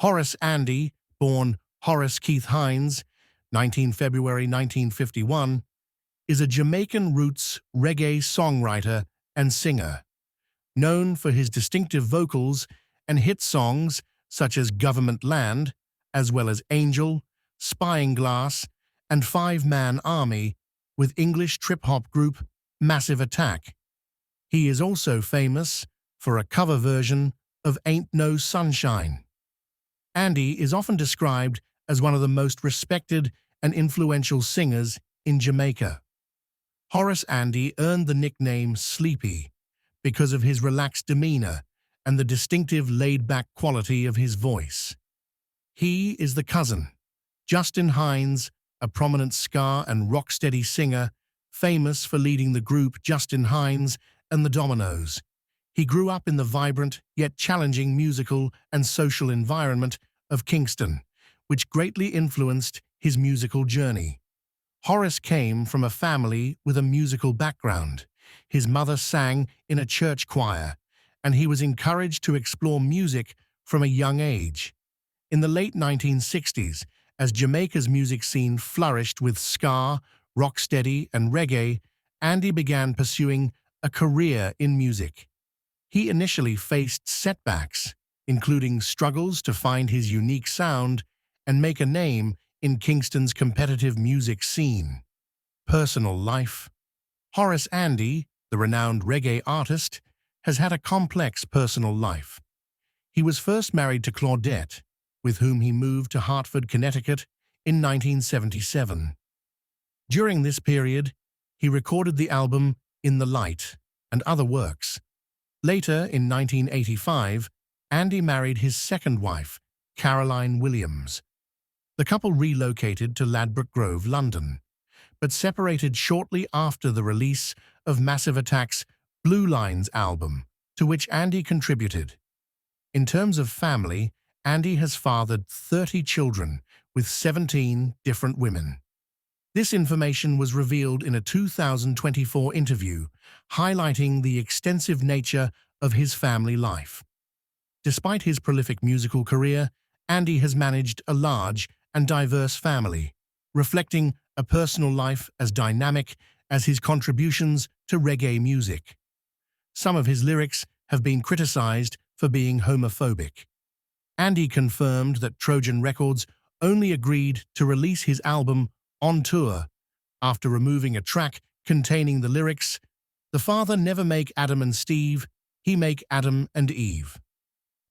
Horace Andy, born Horace Keith Hinds, 19 February 1951, is a Jamaican roots reggae songwriter and singer, known for his distinctive vocals and hit songs such as Government Land, as well as Angel, Spying Glass, and Five-Man Army with English trip-hop group Massive Attack. He is also famous for a cover version of Ain't No Sunshine. Andy is often described as one of the most respected and influential singers in Jamaica. Horace Andy earned the nickname Sleepy because of his relaxed demeanor and the distinctive laid-back quality of his voice. He is the cousin, Justin Hinds, a prominent ska and rocksteady singer, famous for leading the group Justin Hinds and the Dominoes. He grew up in the vibrant yet challenging musical and social environment of Kingston, which greatly influenced his musical journey. Horace came from a family with a musical background. His mother sang in a church choir, and he was encouraged to explore music from a young age. In the late 1960s, as Jamaica's music scene flourished with ska, rocksteady, and reggae, Andy began pursuing a career in music. He initially faced setbacks, including struggles to find his unique sound and make a name in Kingston's competitive music scene. Personal life. Horace Andy, the renowned reggae artist, has had a complex personal life. He was first married to Claudette, with whom he moved to Hartford, Connecticut in 1977. During this period, he recorded the album In the Light and other works. Later, in 1985, Andy married his second wife, Caroline Williams. The couple relocated to Ladbroke Grove, London, but separated shortly after the release of Massive Attack's Blue Lines album, to which Andy contributed. In terms of family, Andy has fathered 30 children with 17 different women. This information was revealed in a 2024 interview, highlighting the extensive nature of his family life. Despite his prolific musical career, Andy has managed a large and diverse family, reflecting a personal life as dynamic as his contributions to reggae music. Some of his lyrics have been criticized for being homophobic. Andy confirmed that Trojan Records only agreed to release his album On Tour after removing a track containing the lyrics, "The Father never make Adam and Steve, he make Adam and Eve."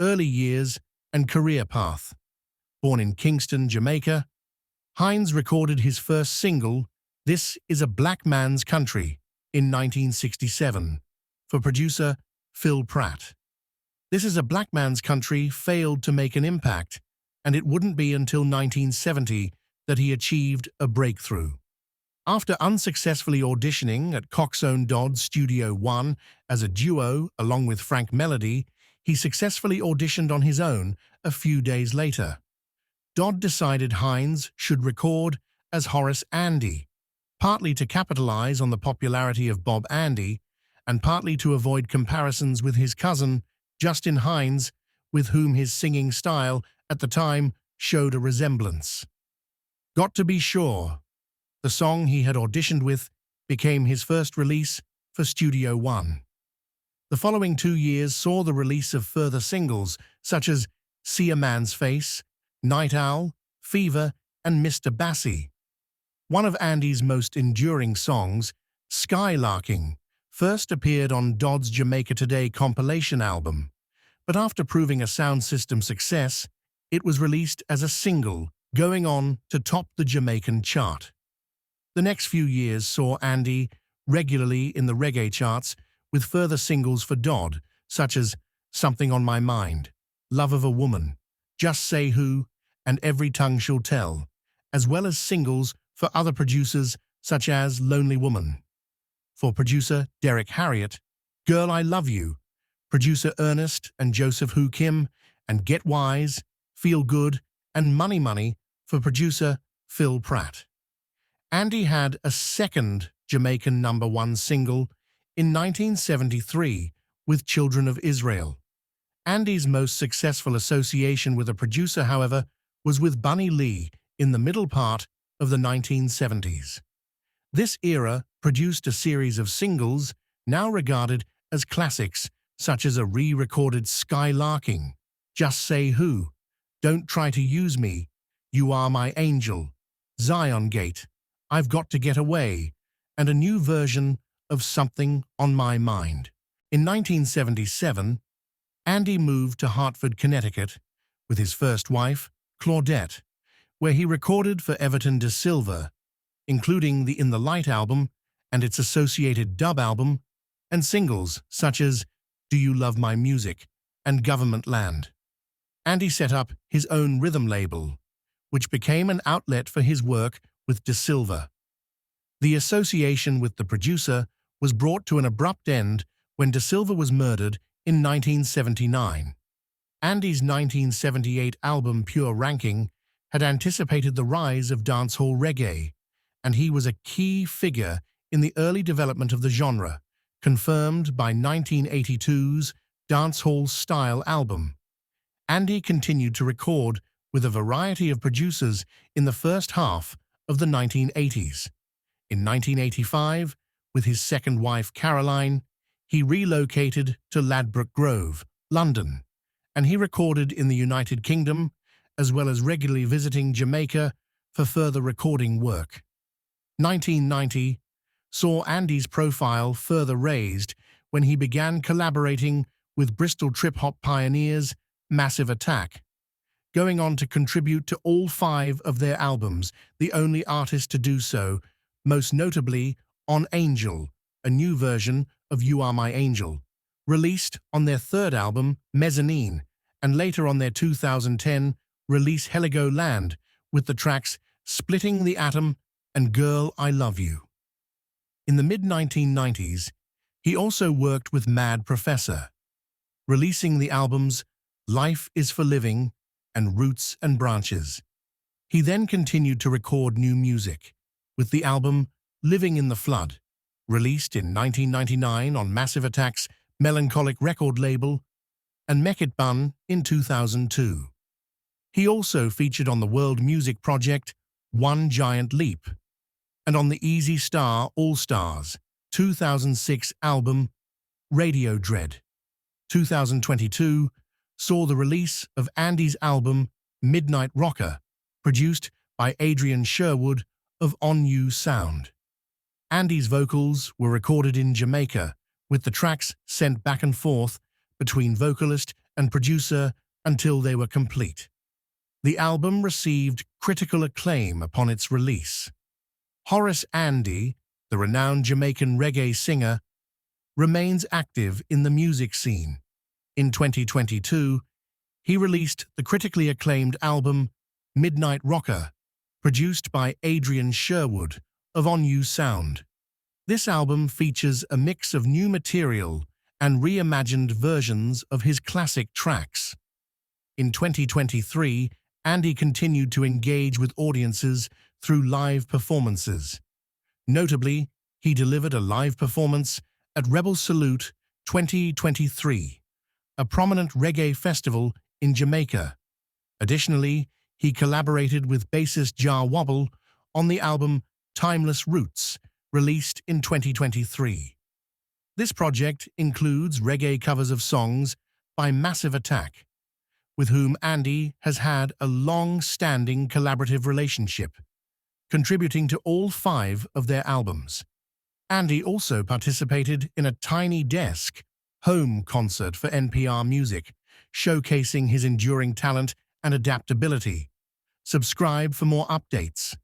Early years and career path. Born in Kingston, Jamaica, Hinds recorded his first single, This Is a Black Man's Country, in 1967, for producer Phil Pratt. This Is a Black Man's Country failed to make an impact, and it wouldn't be until 1970 that he achieved a breakthrough. After unsuccessfully auditioning at Coxsone Dodd's Studio One as a duo along with Frank Melody, he successfully auditioned on his own a few days later. Dodd decided Hinds should record as Horace Andy, partly to capitalize on the popularity of Bob Andy, and partly to avoid comparisons with his cousin, Justin Hinds, with whom his singing style at the time showed a resemblance. Got to Be Sure, the song he had auditioned with, became his first release for Studio One. The following 2 years saw the release of further singles such as See a Man's Face, Night Owl, Fever, and Mr. Bassy. One of Andy's most enduring songs, Skylarking, first appeared on Dodd's Jamaica Today compilation album, but after proving a sound system success, it was released as a single, going on to top the Jamaican chart. The next few years saw Andy regularly in the reggae charts with further singles for Dodd, such as Something on My Mind, Love of a Woman, Just Say Who, and Every Tongue Shall Tell, as well as singles for other producers such as Lonely Woman. For producer Derek Harriott, Girl I Love You, producer Ernest and Joseph Hu Kim, and Get Wise, Feel Good, and Money Money for producer Phil Pratt. Andy had a second Jamaican #1 single in 1973 with Children of Israel, Andy's most successful association with a producer, however, was with Bunny Lee in the middle part of the 1970s. This era produced a series of singles now regarded as classics, such as a re-recorded Skylarking, Just Say Who, Don't Try to Use Me, You Are My Angel, Zion Gate, I've Got to Get Away, and a new version of Something on My Mind. In 1977, Andy moved to Hartford, Connecticut, with his first wife, Claudette, where he recorded for Everton de Silva, including the In the Light album and its associated dub album, and singles such as Do You Love My Music and Government Land. Andy set up his own rhythm label, which became an outlet for his work with de Silva. The association with the producer was brought to an abrupt end when de Silva was murdered in 1979. Andy's 1978 album Pure Ranking had anticipated the rise of dancehall reggae, and he was a key figure in the early development of the genre, confirmed by 1982's Dancehall Style album. Andy continued to record with a variety of producers in the first half of the 1980s. In 1985, with his second wife Caroline, he relocated to Ladbroke Grove, London, and he recorded in the United Kingdom, as well as regularly visiting Jamaica for further recording work. 1990 saw Andy's profile further raised when he began collaborating with Bristol trip-hop pioneers Massive Attack, going on to contribute to all 5 of their albums, the only artist to do so, most notably on Angel, a new version of You Are My Angel, released on their third album, Mezzanine, and later on their 2010 release Heligoland, with the tracks Splitting the Atom and Girl, I Love You. In the mid-1990s, he also worked with Mad Professor, releasing the albums Life is for Living and Roots and Branches. He then continued to record new music, with the album Living in the Flood, released in 1999 on Massive Attack's Melancholic record label, and Make It Bun in 2002. He also featured on the world music project One Giant Leap, and on the Easy Star All-Stars 2006 album Radio Dread. 2022 saw the release of Andy's album Midnight Rocker, produced by Adrian Sherwood of On You Sound. Andy's vocals were recorded in Jamaica, with the tracks sent back and forth between vocalist and producer until they were complete. The album received critical acclaim upon its release. Horace Andy, the renowned Jamaican reggae singer, remains active in the music scene. In 2022, he released the critically acclaimed album Midnight Rocker, produced by Adrian Sherwood of On You Sound. This album features a mix of new material and reimagined versions of his classic tracks. In 2023, Andy continued to engage with audiences through live performances. Notably, he delivered a live performance at Rebel Salute 2023, a prominent reggae festival in Jamaica. Additionally, he collaborated with bassist Jah Wobble on the album Timeless Roots, released in 2023. This project includes reggae covers of songs by Massive Attack, with whom Andy has had a long-standing collaborative relationship, contributing to all 5 of their albums. Andy also participated in a Tiny Desk home concert for NPR Music, showcasing his enduring talent and adaptability. Subscribe for more updates.